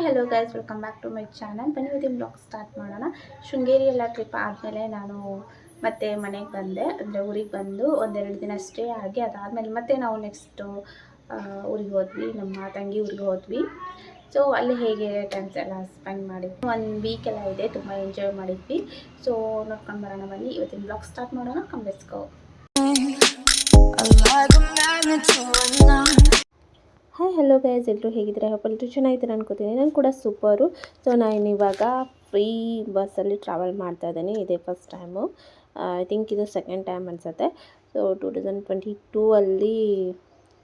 Hello guys, welcome back to my channel. ಬನ್ನಿ ಇವತ್ತಿನ blog start ಮಾಡೋಣ. ಶೃಂಗೇರಿ ಎಲ್ಲ ಟ್ರಿಪ್ ಆದಮೇಲೆ ನಾನು ಮತ್ತೆ ಮನೆಗೆ ಬಂದೆ, ಅಂದರೆ ಊರಿಗೆ ಬಂದು ಒಂದೆರಡು ದಿನ ಸ್ಟೇ ಆಗಿ ಅದಾದಮೇಲೆ ಮತ್ತೆ ನಾವು ನೆಕ್ಸ್ಟು ಊರಿಗೆ ಹೋದ್ವಿ, ನಮ್ಮ ತಂಗಿ ಊರಿಗೆ ಹೋದ್ವಿ. ಸೊ ಅಲ್ಲಿ ಹೇಗೆ ಟೈಮ್ಸ್ ಎಲ್ಲ ಸ್ಪೆಂಡ್ ಮಾಡಿದ್ವಿ, 1 ವೀಕ್ ಎಲ್ಲ ಇದೆ, ತುಂಬ ಎಂಜಾಯ್ ಮಾಡಿದ್ವಿ. ಸೊ ನೋಡ್ಕೊಂಡು ಬರೋಣ ಬನ್ನಿ. ಇವತ್ತಿನ ಬ್ಲಾಗ್ ಸ್ಟಾರ್ಟ್ ಮಾಡೋಣ. Come let's go. Hi hello guys, ಎಲ್ಲರೂ ಹೇಗಿದ್ದಾರೆ? ಎಲ್ಲರೂ ಚೆನ್ನಾಗಿದ್ದಾರೆ ಅನ್ಕೋತೀನಿ. ನಾನು ಕೂಡ ಸೂಪರು. ಸೊ ನಾನು ಇವಾಗ ಫ್ರೀ ಬಸ್ಸಲ್ಲಿ ಟ್ರಾವೆಲ್ ಮಾಡ್ತಾ ಇದ್ದೀನಿ. ಇದೇ ಫಸ್ಟ್ ಟೈಮು, ಐ ಥಿಂಕ್ ಇದು ಸೆಕೆಂಡ್ ಟೈಮ್ ಅನಿಸುತ್ತೆ. ಸೊ 2022 ಅಲ್ಲಿ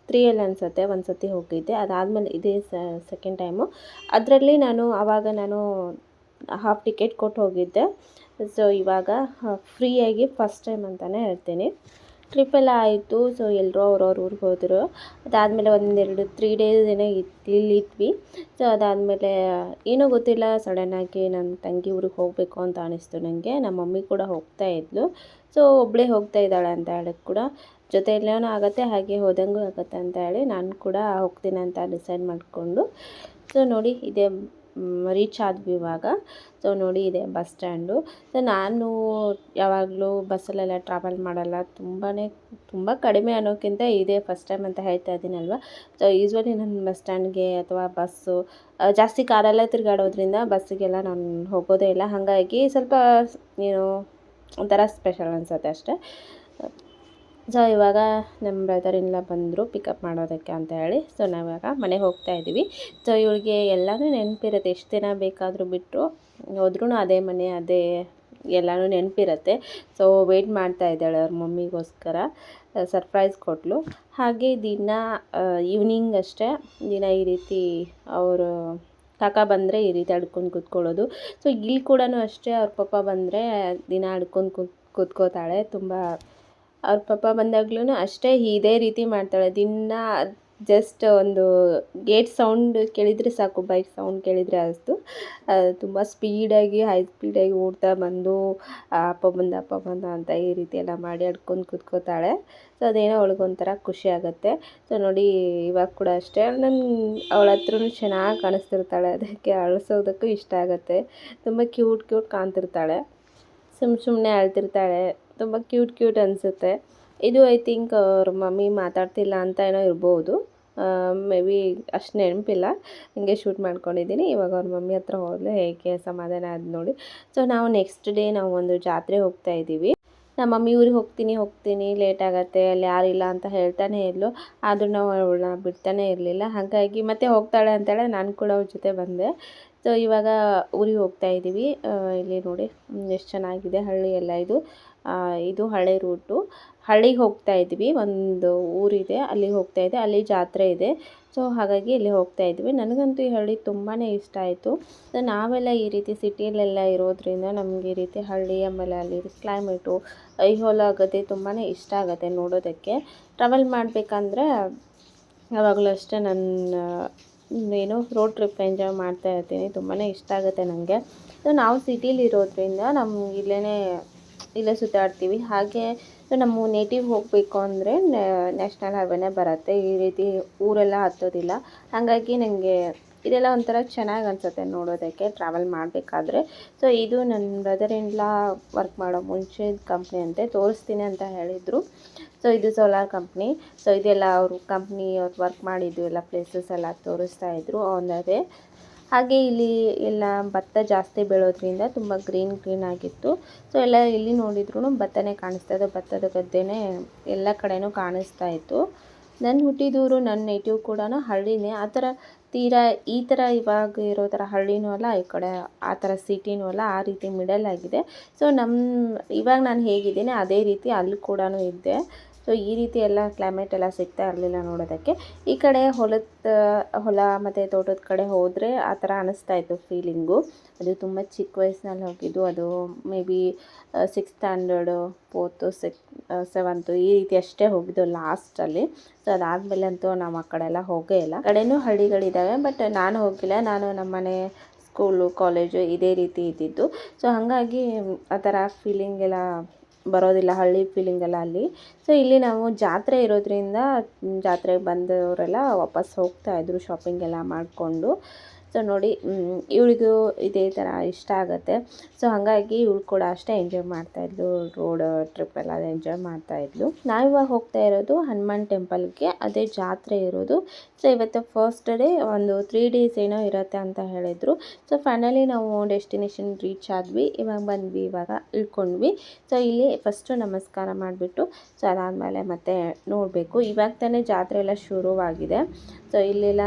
3 ಅನಿಸುತ್ತೆ ಒಂದು ಸತಿ ಹೋಗಿದ್ದೆ, ಅದಾದಮೇಲೆ ಇದೇ ಸೆಕೆಂಡ್ ಟೈಮು. ಅದರಲ್ಲಿ ಆವಾಗ ನಾನು ಹಾಫ್ ಟಿಕೆಟ್ ಕೊಟ್ಟು ಹೋಗಿದ್ದೆ. ಸೊ ಇವಾಗ ಫ್ರೀಯಾಗಿ ಫಸ್ಟ್ ಟೈಮ್ ಅಂತಲೇ ಹೇಳ್ತೀನಿ. ಟ್ರಿಪ್ಪೆಲ್ಲ ಆಯಿತು. ಸೊ ಎಲ್ಲರೂ ಅವ್ರವ್ರ ಊರಿಗೆ ಹೋದರು. ಅದಾದಮೇಲೆ 3 ಡೇಸ್ ಏನೋ ಇಲ್ಲಿದ್ವಿ. ಸೊ ಅದಾದಮೇಲೆ ಏನೋ ಗೊತ್ತಿಲ್ಲ, ಸಡನ್ನಾಗಿ ನನ್ನ ತಂಗಿ ಊರಿಗೆ ಹೋಗಬೇಕು ಅಂತ ಅನ್ನಿಸ್ತು ನನಗೆ. ನಮ್ಮ ಮಮ್ಮಿ ಕೂಡ ಹೋಗ್ತಾ ಇದ್ಲು. ಸೊ ಒಬ್ಬಳೇ ಹೋಗ್ತಾ ಇದ್ದಾಳೆ ಅಂತ ಹೇಳಿ ಕೂಡ ಜೊತೆಯಲ್ಲೇನೋ ಆಗುತ್ತೆ, ಹಾಗೆ ಹೋದಂಗೂ ಆಗುತ್ತೆ ಅಂತ ಹೇಳಿ ನಾನು ಕೂಡ ಹೋಗ್ತೀನಿ ಅಂತ ಡಿಸೈಡ್ ಮಾಡಿಕೊಂಡು. ಸೊ ನೋಡಿ, ಇದೇ ರೀಚ್ ಆದ್ವಿ ಇವಾಗ. ಸೊ ನೋಡಿ, ಇದೆ ಬಸ್ ಸ್ಟ್ಯಾಂಡು. ಸೊ ನಾನು ಯಾವಾಗಲೂ ಬಸ್ಸಲ್ಲೆಲ್ಲ ಟ್ರಾವೆಲ್ ಮಾಡಲ್ಲ, ತುಂಬ ಕಡಿಮೆ ಅನ್ನೋಕ್ಕಿಂತ ಇದೇ ಫಸ್ಟ್ ಟೈಮ್ ಅಂತ ಹೇಳ್ತಾ ಇದ್ದೀನಲ್ವ. ಸೊ ಯೂಶ್ವಲಿ ನಾನು ಬಸ್ ಸ್ಟ್ಯಾಂಡ್ಗೆ ಅಥವಾ ಬಸ್ಸು ಜಾಸ್ತಿ ಕಾರಲ್ಲೇ ತಿರುಗಾಡೋದ್ರಿಂದ ಬಸ್ಸಿಗೆಲ್ಲ ನಾನು ಹೋಗೋದೇ ಇಲ್ಲ. ಹಾಗಾಗಿ ಸ್ವಲ್ಪ ಒಂಥರ ಸ್ಪೆಷಲ್ ಅನಿಸುತ್ತೆ ಅಷ್ಟೇ. ಸೊ ಇವಾಗ ನಮ್ಮ ಬ್ರದರ್ ಇಲ್ಲ ಬಂದರು ಪಿಕಪ್ ಮಾಡೋದಕ್ಕೆ ಅಂತ ಹೇಳಿ. ಸೊ ನಾವಿವಾಗ ಮನೆಗೆ ಹೋಗ್ತಾ ಇದ್ದೀವಿ. ಸೊ ಇವಳಿಗೆ ಎಲ್ಲನೂ ನೆನಪಿರುತ್ತೆ, ಎಷ್ಟು ದಿನ ಬೇಕಾದರೂ ಬಿಟ್ಟರು ಹೋದ್ರೂ ಅದೇ ಮನೆ, ಅದೇ ಎಲ್ಲನೂ ನೆನಪಿರುತ್ತೆ. ಸೊ ವೆಯ್ಟ್ ಮಾಡ್ತಾ ಇದ್ದಾಳೆ ಅವ್ರ ಮಮ್ಮಿಗೋಸ್ಕರ. ಸರ್ಪ್ರೈಸ್ ಕೊಟ್ಟಳು. ಹಾಗೆ ದಿನ ಈವ್ನಿಂಗ್ ಅಷ್ಟೇ ದಿನ ಈ ರೀತಿ ಅವರು ಕಾಕ ಬಂದರೆ ಈ ರೀತಿ ಅಡ್ಕೊಂಡು ಕೂತ್ಕೊಳ್ಳೋದು. ಸೊ ಇಲ್ಲಿ ಕೂಡ ಅಷ್ಟೇ, ಅವ್ರ ಪಪ್ಪ ಬಂದರೆ ದಿನ ಅಡ್ಕೊಂಡು ಕೂತ್ಕೋತಾಳೆ. ತುಂಬ ಅವ್ರ ಪಪ್ಪ ಬಂದಾಗ್ಲೂ ಅಷ್ಟೇ ಇದೇ ರೀತಿ ಮಾಡ್ತಾಳೆ ದಿನ. ಜಸ್ಟ್ ಒಂದು ಗೇಟ್ ಸೌಂಡ್ ಕೇಳಿದರೆ ಸಾಕು, ಬೈಕ್ ಸೌಂಡ್ ಕೇಳಿದರೆ ಅಷ್ಟು ತುಂಬ ಸ್ಪೀಡಾಗಿ ಹೈ ಸ್ಪೀಡಾಗಿ ಓಡ್ತಾ ಬಂದು ಅಪ್ಪ ಬಂದ ಅಂತ ಈ ರೀತಿ ಎಲ್ಲ ಮಾಡಿ ಅಡ್ಕೊಂಡು ಕೂತ್ಕೋತಾಳೆ. ಸೊ ಅದೇನೋ ಅವಳಿಗೊಂಥರ ಖುಷಿ ಆಗುತ್ತೆ. ಸೊ ನೋಡಿ, ಇವಾಗ ಕೂಡ ಅಷ್ಟೇ ಅವಳ ಹತ್ರನೂ ಚೆನ್ನಾಗಿ ಕಾಣಿಸ್ತಿರ್ತಾಳೆ, ಅದಕ್ಕೆ ಅಳಿಸೋದಕ್ಕೂ ಇಷ್ಟ ಆಗುತ್ತೆ. ತುಂಬ ಕ್ಯೂಟ್ ಕಾಣ್ತಿರ್ತಾಳೆ, ಸುಮ್ಮನೆ ಅಳ್ತಿರ್ತಾಳೆ. ತುಂಬ ಕ್ಯೂಟ್ ಅನಿಸುತ್ತೆ. ಇದು ಐ ಥಿಂಕ್ ಅವ್ರ ಮಮ್ಮಿ ಮಾತಾಡ್ತಿಲ್ಲ ಅಂತ ಏನೋ ಇರ್ಬೋದು, ಮೇ ಬಿ ಅಷ್ಟು ನೆನಪಿಲ್ಲ, ಹಿಂಗೆ ಶೂಟ್ ಮಾಡ್ಕೊಂಡಿದ್ದೀನಿ. ಇವಾಗ ಅವ್ರ ಮಮ್ಮಿ ಹತ್ರ ಹೋದ್ಲು, ಹೇಗೆ ಸಮಾಧಾನ ಆದ ನೋಡಿ. ಸೊ ನಾವು ನೆಕ್ಸ್ಟ್ ಡೇ ನಾವು ಒಂದು ಜಾತ್ರೆ ಹೋಗ್ತಾ ಇದ್ದೀವಿ. ನಮ್ಮ ಮಮ್ಮಿ ಊರಿಗೆ ಹೋಗ್ತೀನಿ ಲೇಟ್ ಆಗುತ್ತೆ, ಅಲ್ಲಿ ಯಾರಿಲ್ಲ ಅಂತ ಹೇಳ್ತಾನೆ ಇದ್ಲು. ಆದರೂ ನಾವು ಅವಳನ್ನ ಬಿಡ್ತಾನೆ ಇರಲಿಲ್ಲ. ಹಾಗಾಗಿ ಮತ್ತೆ ಹೋಗ್ತಾಳೆ ಅಂತೇಳಿ ನಾನು ಕೂಡ ಅವ್ರ ಜೊತೆ ಬಂದೆ. ಸೊ ಇವಾಗ ಊರಿಗೆ ಹೋಗ್ತಾ ಇದ್ದೀವಿ. ಇಲ್ಲಿ ನೋಡಿ ಎಷ್ಟು ಚೆನ್ನಾಗಿದೆ ಹಳ್ಳಿ ಎಲ್ಲ. ಇದು ಹಳೆ ರೂಟು. ಹಳ್ಳಿಗೆ ಹೋಗ್ತಾ ಇದ್ವಿ, ಒಂದು ಊರಿದೆ ಅಲ್ಲಿಗೆ ಹೋಗ್ತಾ ಇದೆ, ಅಲ್ಲಿ ಜಾತ್ರೆ ಇದೆ. ಸೊ ಹಾಗಾಗಿ ಇಲ್ಲಿ ಹೋಗ್ತಾ ಇದ್ವಿ. ನನಗಂತೂ ಈ ಹಳ್ಳಿ ತುಂಬಾ ಇಷ್ಟ ಆಯಿತು. ಸೊ ನಾವೆಲ್ಲ ಈ ರೀತಿ ಸಿಟಿಯಲ್ಲೆಲ್ಲ ಇರೋದ್ರಿಂದ ನಮಗೆ ಈ ರೀತಿ ಹಳ್ಳಿ, ಆಮೇಲೆ ಅಲ್ಲಿ ಕ್ಲೈಮೇಟು, ಐಹೊಲ ಗದ್ದೆ ತುಂಬಾ ಇಷ್ಟ ಆಗುತ್ತೆ ನೋಡೋದಕ್ಕೆ. ಟ್ರಾವೆಲ್ ಮಾಡಬೇಕಂದ್ರೆ ಯಾವಾಗಲೂ ಅಷ್ಟೇ ರೋಡ್ ಟ್ರಿಪ್ ಎಂಜಾಯ್ ಮಾಡ್ತಾ ಇರ್ತೀನಿ, ತುಂಬಾ ಇಷ್ಟ ಆಗುತ್ತೆ ನನಗೆ. ಸೊ ನಾವು ಸಿಟೀಲಿ ಇರೋದ್ರಿಂದ ನಮ್ಗೆ ಇಲ್ಲೇ ಸುತ್ತಾಡ್ತೀವಿ. ಹಾಗೆ ನಮ್ಮ ನೇಟಿವ್ ಹೋಗಬೇಕು ಅಂದರೆ ನ್ಯಾಷನಲ್ ಹೈವೇನೇ ಬರುತ್ತೆ, ಈ ರೀತಿ ಊರೆಲ್ಲ ಹತ್ತೋದಿಲ್ಲ. ಹಾಗಾಗಿ ನನಗೆ ಇದೆಲ್ಲ ಒಂಥರ ಚೆನ್ನಾಗಿ ಅನಿಸುತ್ತೆ ನೋಡೋದಕ್ಕೆ, ಟ್ರಾವೆಲ್ ಮಾಡಬೇಕಾದ್ರೆ. ಸೊ ಇದು ನನ್ನ ಬ್ರದರ್ ಇನ್ ಲಾ ವರ್ಕ್ ಮಾಡೋ ಮುಂಚೆ ಕಂಪ್ನಿ ಅಂತೆ, ತೋರಿಸ್ತೀನಿ ಅಂತ ಹೇಳಿದರು. ಸೊ ಇದು ಸೋಲಾರ್ ಕಂಪ್ನಿ. ಸೊ ಇದೆಲ್ಲ ಅವರು ಕಂಪ್ನಿ ಅವ್ರು ವರ್ಕ್ ಮಾಡಿದ್ದು ಎಲ್ಲ ಪ್ಲೇಸಸ್ ಎಲ್ಲ ತೋರಿಸ್ತಾ ಇದ್ರು ಅವನದೇ. ಹಾಗೆ ಇಲ್ಲಿ ಎಲ್ಲ ಭತ್ತ ಜಾಸ್ತಿ ಬೆಳೋದ್ರಿಂದ ತುಂಬ ಗ್ರೀನ್ ಆಗಿತ್ತು. ಸೊ ಎಲ್ಲ ಇಲ್ಲಿ ನೋಡಿದ್ರು ಭತ್ತನೇ ಕಾಣಿಸ್ತಾ ಇದೆ, ಭತ್ತದ ಗದ್ದೆನೇ ಎಲ್ಲ ಕಡೆನೂ ಕಾಣಿಸ್ತಾ ಇತ್ತು. ನನ್ನ ಹುಟ್ಟಿದೂರು, ನನ್ನ ನೇಟಿವ್ ಕೂಡ ಹಳ್ಳಿನೇ. ಈ ಥರ ಇವಾಗ ಇರೋ ಥರ ಹಳ್ಳಿನೂ ಅಲ್ಲ, ಈ ಕಡೆ ಆ ಥರ ಸಿಟಿನೂ ಅಲ್ಲ, ಆ ರೀತಿ ಮಿಡಲ್ ಆಗಿದೆ. ಸೊ ಇವಾಗ ನಾನು ಹೇಗಿದ್ದೀನಿ ಅದೇ ರೀತಿ ಅಲ್ಲಿ ಕೂಡ ಇದ್ದೆ. ಸೊ ಈ ರೀತಿ ಎಲ್ಲ ಕ್ಲೈಮೇಟ್ ಎಲ್ಲ ಸಿಗ್ತಾ ಇರಲಿಲ್ಲ ನೋಡೋದಕ್ಕೆ. ಈ ಕಡೆ ಹೊಲ ಮತ್ತು ತೋಟದ ಕಡೆ ಹೋದರೆ ಆ ಥರ ಅನ್ನಿಸ್ತಾ ಇತ್ತು ಫೀಲಿಂಗು. ಅದು ತುಂಬ ಚಿಕ್ಕ ವಯಸ್ಸಿನಲ್ಲಿ ಹೋಗಿದ್ದು, ಅದು may be 6th standard, 4th 7th ಈ ರೀತಿ ಅಷ್ಟೇ ಹೋಗಿದ್ದು ಲಾಸ್ಟಲ್ಲಿ. ಸೊ ಅದಾದಮೇಲೆ ಅಂತೂ ನಾವು ಆ ಕಡೆ ಎಲ್ಲ ಹೋಗೇ ಇಲ್ಲ. ಕಡೆನೂ ಹಳ್ಳಿಗಳಿದ್ದಾವೆ, ಬಟ್ ನಾನು ಹೋಗಿಲ್ಲ. ನಾನು ನಮ್ಮನೆ, ಸ್ಕೂಲು, ಕಾಲೇಜು ಇದೇ ರೀತಿ ಇದ್ದಿದ್ದು. ಸೊ ಹಾಗಾಗಿ ಆ ಥರ ಫೀಲಿಂಗ್ ಎಲ್ಲ ಬರೋದಿಲ್ಲ, ಹಳ್ಳಿ ಫೀಲಿಂಗ್ ಎಲ್ಲ ಅಲ್ಲಿ. ಸೊ ಇಲ್ಲಿ ನಾವು ಜಾತ್ರೆ ಇರೋದ್ರಿಂದ ಜಾತ್ರೆಗೆ ಬಂದವರೆಲ್ಲ ವಾಪಸ್ ಹೋಗ್ತಾಯಿದ್ರು ಶಾಪಿಂಗ್ ಎಲ್ಲ ಮಾಡಿಕೊಂಡು. ಸೊ ನೋಡಿ ಇವಳಿಗೂ ಇದೇ ಥರ ಇಷ್ಟ ಆಗುತ್ತೆ. ಸೊ ಹಾಗಾಗಿ ಇವಳು ಕೂಡ ಅಷ್ಟೇ ಎಂಜಾಯ್ ಮಾಡ್ತಾಯಿದ್ಲು, ರೋಡ್ ಟ್ರಿಪ್ ಎಲ್ಲ ಎಂಜಾಯ್ ಮಾಡ್ತಾಯಿದ್ಲು. ನಾವಿವಾಗ ಹೋಗ್ತಾ ಇರೋದು ಹನುಮಾನ್ ಟೆಂಪಲ್ಗೆ, ಅದೇ ಜಾತ್ರೆ ಇರೋದು. ಸೊ ಇವತ್ತು ಫಸ್ಟ್ ಡೇ, ಒಂದು 3 ಡೇಸ್ ಏನೋ ಇರುತ್ತೆ ಅಂತ ಹೇಳಿದರು. ಸೊ ಫೈನಲಿ ನಾವು ಡೆಸ್ಟಿನೇಷನ್ ರೀಚ್ ಆದ್ವಿ. ಇವಾಗ ಬಂದ್ವಿ, ಇವಾಗ ಇಳ್ಕೊಂಡ್ವಿ. ಸೊ ಇಲ್ಲಿ ಫಸ್ಟು ನಮಸ್ಕಾರ ಮಾಡಿಬಿಟ್ಟು ಸೊ ಅದಾದಮೇಲೆ ಮತ್ತೆ ನೋಡಬೇಕು. ಇವಾಗ ತಾನೇ ಜಾತ್ರೆ ಎಲ್ಲ ಶುರುವಾಗಿದೆ. ಸೊ ಇಲ್ಲೆಲ್ಲ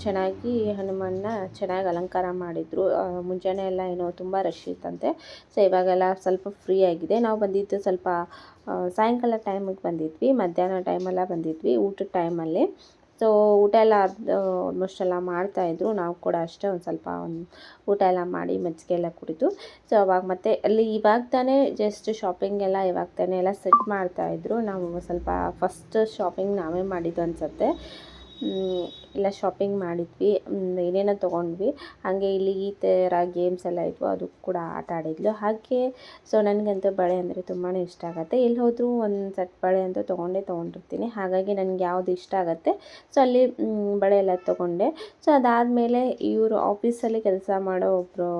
ಚೆನ್ನಾಗಿ ಹನುಮನ್ನ ಚೆನ್ನಾಗಿ ಅಲಂಕಾರ ಮಾಡಿದರು. ಮುಂಜಾನೆ ಎಲ್ಲ ಏನೋ ತುಂಬ ರಶ್ ಇತ್ತಂತೆ. ಸೊ ಇವಾಗೆಲ್ಲ ಸ್ವಲ್ಪ ಫ್ರೀ ಆಗಿದೆ. ನಾವು ಬಂದಿದ್ದು ಸ್ವಲ್ಪ ಸಾಯಂಕಾಲ ಟೈಮಿಗೆ ಬಂದಿದ್ವಿ, ಮಧ್ಯಾಹ್ನ ಟೈಮೆಲ್ಲ ಬಂದಿದ್ವಿ, ಊಟದ ಟೈಮಲ್ಲಿ. ಸೊ ಊಟ ಎಲ್ಲ ಆಲ್ಮೋಸ್ಟ್ ಎಲ್ಲ ಮಾಡ್ತಾಯಿದ್ರು. ನಾವು ಕೂಡ ಅಷ್ಟೇ ಒಂದು ಊಟ ಎಲ್ಲ ಮಾಡಿ ಮಜ್ಜಿಗೆ ಎಲ್ಲ ಕುಡಿದು ಸೊ ಅವಾಗ ಮತ್ತೆ ಅಲ್ಲಿ ಇವಾಗ ತಾನೇ ಜಸ್ಟ್ ಶಾಪಿಂಗ್ ಎಲ್ಲ ಇವಾಗ ತಾನೇ ಎಲ್ಲ ಸೆಟ್ ಮಾಡ್ತಾಯಿದ್ರು. ನಾವು ಸ್ವಲ್ಪ ಫಸ್ಟ್ ಶಾಪಿಂಗ್ ನಾವೇ ಮಾಡಿದ್ದು ಅನಿಸುತ್ತೆ. ಎಲ್ಲ ಶಾಪಿಂಗ್ ಮಾಡಿದ್ವಿ, ಏನೇನೋ ತೊಗೊಂಡ್ವಿ. ಹಾಗೆ ಇಲ್ಲಿ ಈ ಥರ ಗೇಮ್ಸ್ ಎಲ್ಲ ಇದ್ವು, ಅದು ಕೂಡ ಆಟ ಆಡಿದ್ಲು. ಹಾಗೆ ಸೊ ನನಗಂತೂ ಬಳೆ ಅಂದರೆ ತುಂಬಾ ಇಷ್ಟ ಆಗುತ್ತೆ. ಎಲ್ಲಿ ಹೋದರೂ ಒಂದು ಸೆಟ್ ಬಳೆ ಅಂತೂ ತೊಗೊಂಡಿರ್ತೀನಿ. ಹಾಗಾಗಿ ನನಗೆ ಯಾವುದು ಇಷ್ಟ ಆಗುತ್ತೆ ಸೊ ಅಲ್ಲಿ ಬಳೆ ಎಲ್ಲ ತೊಗೊಂಡೆ. ಸೊ ಅದಾದಮೇಲೆ ಇವರು ಆಫೀಸಲ್ಲಿ ಕೆಲಸ ಮಾಡೋ ಒಬ್ಬರು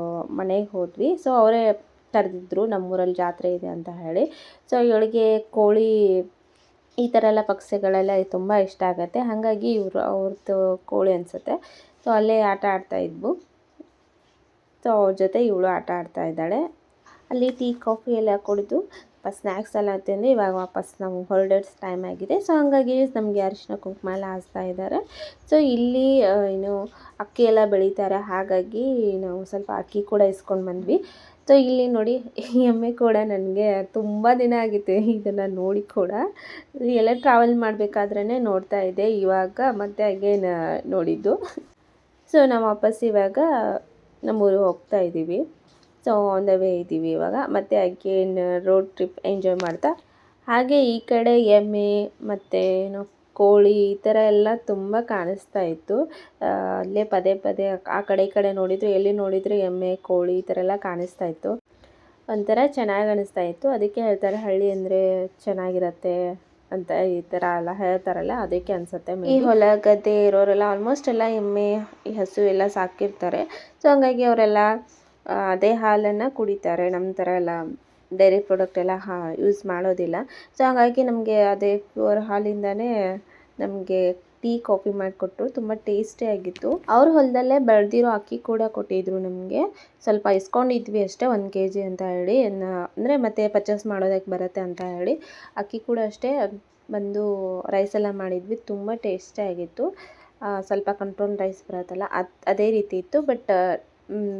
ಮನೆಗೆ ಹೋದ್ವಿ. ಸೊ ಅವರೇ ಕರೆದಿದ್ರು, ನಮ್ಮೂರಲ್ಲಿ ಜಾತ್ರೆ ಇದೆ ಅಂತ ಹೇಳಿ. ಸೊ ಇವಳಿಗೆ ಕೋಳಿ ಈ ಥರ ಎಲ್ಲ ಪಕ್ಷಿಗಳೆಲ್ಲ ತುಂಬ ಇಷ್ಟ ಆಗುತ್ತೆ. ಹಾಗಾಗಿ ಅವ್ರದ್ದು ಕೋಳಿ ಅನಿಸುತ್ತೆ. ಸೊ ಅಲ್ಲೇ ಆಟ ಆಡ್ತಾಯಿದ್ವು. ಸೊ ಅವ್ರ ಜೊತೆ ಇವಳು ಆಟ ಆಡ್ತಾ ಇದ್ದಾಳೆ. ಅಲ್ಲಿ ಟೀ ಕಾಫಿ ಎಲ್ಲ ಕುಡಿದು ಸ್ನ್ಯಾಕ್ಸ್ ಎಲ್ಲ ತಿಂದು ಇವಾಗ ವಾಪಸ್ ನಾವು ಹೊರಡೋ ಟೈಮ್ ಆಗಿದೆ. ಸೊ ಹಾಗಾಗಿ ನಮಗೆ ಅರಿಶಿನ ಕುಂಕುಮ ಎಲ್ಲ ಹಚ್ತಾ ಇದ್ದಾರೆ. ಸೊ ಇಲ್ಲಿ ಏನು ಅಕ್ಕಿ ಎಲ್ಲ ಬೆಳೀತಾರೆ, ಹಾಗಾಗಿ ನಾವು ಸ್ವಲ್ಪ ಅಕ್ಕಿ ಕೂಡ ಇಸ್ಕೊಂಡು ಬಂದ್ವಿ. ಸೊ ಇಲ್ಲಿ ನೋಡಿ ಎಮ್ಮೆ ಕೂಡ ನನಗೆ ತುಂಬ ದಿನ ಆಗಿತ್ತು ಇದನ್ನು ನೋಡಿ ಕೂಡ. ಎಲ್ಲ ಟ್ರಾವೆಲ್ ಮಾಡಬೇಕಾದ್ರೇ ನೋಡ್ತಾ ಇದ್ದೆ, ಇವಾಗ ಮತ್ತೆ ಅಗೇನ್ ನೋಡಿದ್ದು. ಸೊ ನಾವು ವಾಪಸ್ ಇವಾಗ ನಮ್ಮೂರಿಗೆ ಹೋಗ್ತಾ ಇದ್ದೀವಿ. ಸೊ ಆನ್ ದ ವೇ ಇದ್ದೀವಿ ಇವಾಗ. ಮತ್ತು ಅಗೇನ್ ರೋಡ್ ಟ್ರಿಪ್ ಎಂಜಾಯ್ ಮಾಡ್ತಾ ಹಾಗೆ ಈ ಕಡೆ ಎಮ್ಮೆ ಮತ್ತು ಏನು ಕೋಳಿ ಈ ಥರ ಎಲ್ಲ ತುಂಬ ಕಾಣಿಸ್ತಾ ಇತ್ತು. ಅಲ್ಲೇ ಪದೇ ಪದೇ ಆ ಕಡೆ ಈ ಕಡೆ ನೋಡಿದ್ರು, ಎಲ್ಲಿ ನೋಡಿದ್ರು ಎಮ್ಮೆ ಕೋಳಿ ಈ ಥರ ಎಲ್ಲ ಕಾಣಿಸ್ತಾ ಇತ್ತು. ಒಂಥರ ಚೆನ್ನಾಗಿ ಅನಿಸ್ತಾ ಇತ್ತು. ಅದಕ್ಕೆ ಹೇಳ್ತಾರೆ ಹಳ್ಳಿ ಅಂದರೆ ಚೆನ್ನಾಗಿರತ್ತೆ ಅಂತ ಈ ಥರ ಎಲ್ಲ ಹೇಳ್ತಾರಲ್ಲ, ಅದಕ್ಕೆ ಅನಿಸುತ್ತೆ. ಈ ಹೊಲ ಗದ್ದೆ ಇರೋರೆಲ್ಲ ಆಲ್ಮೋಸ್ಟ್ ಎಲ್ಲ ಎಮ್ಮೆ ಈ ಹಸು ಎಲ್ಲ ಸಾಕಿರ್ತಾರೆ. ಸೊ ಹಂಗಾಗಿ ಅವರೆಲ್ಲ ಅದೇ ಹಾಲನ್ನು ಕುಡಿತಾರೆ. ನಮ್ಮ ಥರ ಎಲ್ಲ ಡೈರಿ ಪ್ರಾಡಕ್ಟ್ ಎಲ್ಲ ಯೂಸ್ ಮಾಡೋದಿಲ್ಲ. ಸೊ ಹಾಗಾಗಿ ನಮಗೆ ಅದೇ ಪ್ಯೂರ್ ಹಾಲಿಂದನೇ ನಮಗೆ ಟೀ ಕಾಫಿ ಮಾಡಿಕೊಟ್ರು, ತುಂಬ ಟೇಸ್ಟಿಯಾಗಿತ್ತು. ಅವ್ರ ಹೊಲದಲ್ಲೇ ಬೆಳೆದಿರೋ ಅಕ್ಕಿ ಕೂಡ ಕೊಟ್ಟಿದ್ರು ನಮಗೆ. ಸ್ವಲ್ಪ ಇಸ್ಕೊಂಡಿದ್ವಿ ಅಷ್ಟೇ, 1 kg ಅಂತ ಹೇಳಿ, ಅಂದರೆ ಮತ್ತೆ ಪರ್ಚೇಸ್ ಮಾಡೋದಕ್ಕೆ ಬರುತ್ತೆ ಅಂತ ಹೇಳಿ. ಅಕ್ಕಿ ಕೂಡ ಅಷ್ಟೇ ಬಂದು ರೈಸ್ ಎಲ್ಲ ಮಾಡಿದ್ವಿ, ತುಂಬ ಟೇಸ್ಟಿಯಾಗಿತ್ತು. ಸ್ವಲ್ಪ ಕಂಟ್ರೋಲ್ ರೈಸ್ ಬರುತ್ತಲ್ಲ ಅದೇ ರೀತಿ ಇತ್ತು, ಬಟ್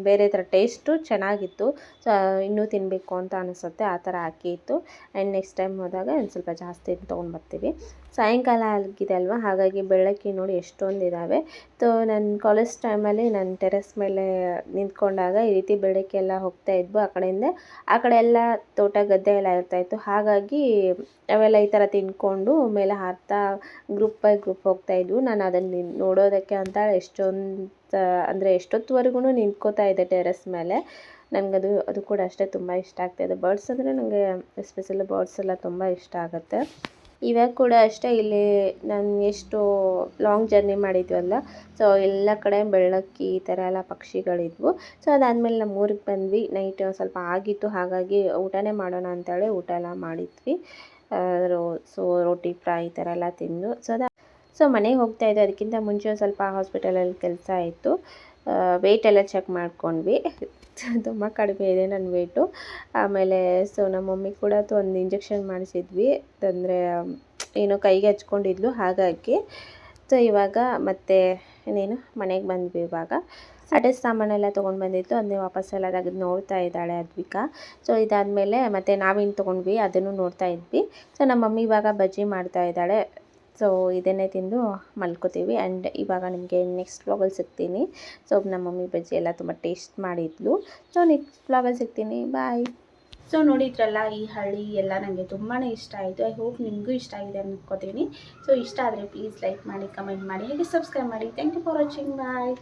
ಬೇರೆ ಥರ ಟೇಸ್ಟು ಚೆನ್ನಾಗಿತ್ತು. ಸೊ ಇನ್ನೂ ತಿನ್ನಬೇಕು ಅಂತ ಅನಿಸುತ್ತೆ, ಆ ಥರ ಅಕ್ಕಿ ಇತ್ತು. ಆ್ಯಂಡ್ ನೆಕ್ಸ್ಟ್ ಟೈಮ್ ಹೋದಾಗ ಒಂದು ಸ್ವಲ್ಪ ಜಾಸ್ತಿ ತೊಗೊಂಡು ಬರ್ತೀವಿ. ಸಾಯಂಕಾಲ ಆಗಿದೆ ಅಲ್ವಾ, ಹಾಗಾಗಿ ಬೆಳಕಿ ನೋಡಿ ಎಷ್ಟೊಂದಿದ್ದಾವೆ. ಸೊ ನನ್ನ ಕಾಲೇಜ್ ಟೈಮಲ್ಲಿ ನಾನು ಟೆರೆಸ್ ಮೇಲೆ ನಿಂತ್ಕೊಂಡಾಗ ಈ ರೀತಿ ಬೆಳಕೆಲ್ಲ ಹೋಗ್ತಾ ಇದ್ವು ಆ ಕಡೆಯಿಂದ. ಆ ಕಡೆ ಎಲ್ಲ ತೋಟ ಗದ್ದೆ ಎಲ್ಲ ಇರ್ತಾಯಿತ್ತು. ಹಾಗಾಗಿ ಅವೆಲ್ಲ ಈ ಥರ ತಿನ್ಕೊಂಡು ಮೇಲೆ ಹಾರ್ತಾ ಗ್ರೂಪ್ ಬೈ ಗ್ರೂಪ್ ಹೋಗ್ತಾಯಿದ್ವು. ನಾನು ಅದನ್ನು ನೋಡೋದಕ್ಕೆ ಅಂತ ಅಂದರೆ ಎಷ್ಟೊತ್ತುವರೆಗೂ ನಿಂತ್ಕೋತಾ ಇದ್ದೆ ಟೆರೆಸ್ ಮೇಲೆ. ಅದು ಕೂಡ ಅಷ್ಟೇ ತುಂಬ ಇಷ್ಟ ಆಗ್ತಾಯಿದೆ. ಬರ್ಡ್ಸ್ ಅಂದರೆ ನನಗೆ ಎಸ್ಪೆಷಲಿ ಬರ್ಡ್ಸ್ ಎಲ್ಲ ತುಂಬ ಇಷ್ಟ ಆಗುತ್ತೆ. ಇವಾಗ ಕೂಡ ಅಷ್ಟೇ ಇಲ್ಲಿ ನಾನು ಎಷ್ಟು ಲಾಂಗ್ ಜರ್ನಿ ಮಾಡಿದ್ವಲ್ಲ, ಸೊ ಎಲ್ಲ ಕಡೆ ಬೆಳ್ಳಕ್ಕಿ ಈ ಥರ ಎಲ್ಲ ಪಕ್ಷಿಗಳಿದ್ವು. ಸೊ ಅದಾದಮೇಲೆ ನಮ್ಮ ಊರಿಗೆ ಬಂದ್ವಿ. ನೈಟ್ ಸ್ವಲ್ಪ ಆಗಿತ್ತು, ಹಾಗಾಗಿ ಊಟನೇ ಮಾಡೋಣ ಅಂತೇಳಿ ಊಟ ಎಲ್ಲ ಮಾಡಿದ್ವಿ. ಸೊ ರೋಟಿ ಫ್ರೈ ಈ ಥರ ಎಲ್ಲ ತಿಂದು ಸೊ ಮನೆಗೆ ಹೋಗ್ತಾಯಿದ್ದೆ. ಅದಕ್ಕಿಂತ ಮುಂಚೆ ಸ್ವಲ್ಪ ಹಾಸ್ಪಿಟಲಲ್ಲಿ ಕೆಲಸ ಇತ್ತು. ವೆಯ್ಟ್ ಎಲ್ಲ ಚೆಕ್ ಮಾಡ್ಕೊಂಡ್ವಿ. ತುಂಬ ಕಡಿಮೆ ಇದೆ ನನ್ನ ವೆಯ್ಟು. ಆಮೇಲೆ ಸೊ ನಮ್ಮ ಮಮ್ಮಿ ಕೂಡ ಒಂದು ಇಂಜೆಕ್ಷನ್ ಮಾಡಿಸಿದ್ವಿ, ಅಂದರೆ ಏನೋ ಕೈಗೆ ಹಚ್ಕೊಂಡಿದ್ಲು, ಹಾಗಾಗಿ. ಸೊ ಇವಾಗ ಮತ್ತೆ ಮನೆಗೆ ಬಂದ್ವಿ. ಇವಾಗ ಅಡುಗೆ ಸಾಮಾನೆಲ್ಲ ತೊಗೊಂಡು ಬಂದಿತ್ತು, ಅದನ್ನೇ ವಾಪಸ್ಸೆಲ್ಲ ತೆಗೆದು ನೋಡ್ತಾ ಇದ್ದಾಳೆ ಅದ್ವಿಕಾ. ಸೊ ಇದಾದಮೇಲೆ ಮತ್ತೆ ನಾವೇನು ತೊಗೊಂಡ್ವಿ ಅದನ್ನು ನೋಡ್ತಾ ಇದ್ವಿ. ಸೊ ನಮ್ಮ ಮಮ್ಮಿ ಇವಾಗ ಬಜ್ಜಿ ಮಾಡ್ತಾ ಇದ್ದಾಳೆ. ಸೊ ಇದನ್ನೇ ತಿಂದು ಮಲ್ಕೋತೀವಿ. ಆ್ಯಂಡ್ ಇವಾಗ ನಿಮಗೆ ನೆಕ್ಸ್ಟ್ ವ್ಲಾಗಲ್ಲಿ ಸಿಗ್ತೀನಿ. ಸೊ ನಮ್ಮ ಮಮ್ಮಿ ಬಜ್ಜಿ ಎಲ್ಲ ತುಂಬ ಟೇಸ್ಟ್ ಮಾಡಿದ್ಲು. ಸೊ ನೆಕ್ಸ್ಟ್ ವ್ಲಾಗಲ್ಲಿ ಸಿಗ್ತೀನಿ, ಬಾಯ್. ಸೊ ನೋಡಿದ್ರಲ್ಲ, ಈ ಹಳ್ಳಿ ಎಲ್ಲ ನನಗೆ ತುಂಬಾ ಇಷ್ಟ ಆಯಿತು. ಐ ಹೋಪ್ ನಿಮಗೂ ಇಷ್ಟ ಆಗಿದೆ ಅನ್ಕೋತೀನಿ. ಸೊ ಇಷ್ಟ ಆದರೆ ಪ್ಲೀಸ್ ಲೈಕ್ ಮಾಡಿ, ಕಮೆಂಟ್ ಮಾಡಿ, ಹಾಗೆ ಸಬ್ಸ್ಕ್ರೈಬ್ ಮಾಡಿ. Thank you for watching, bye.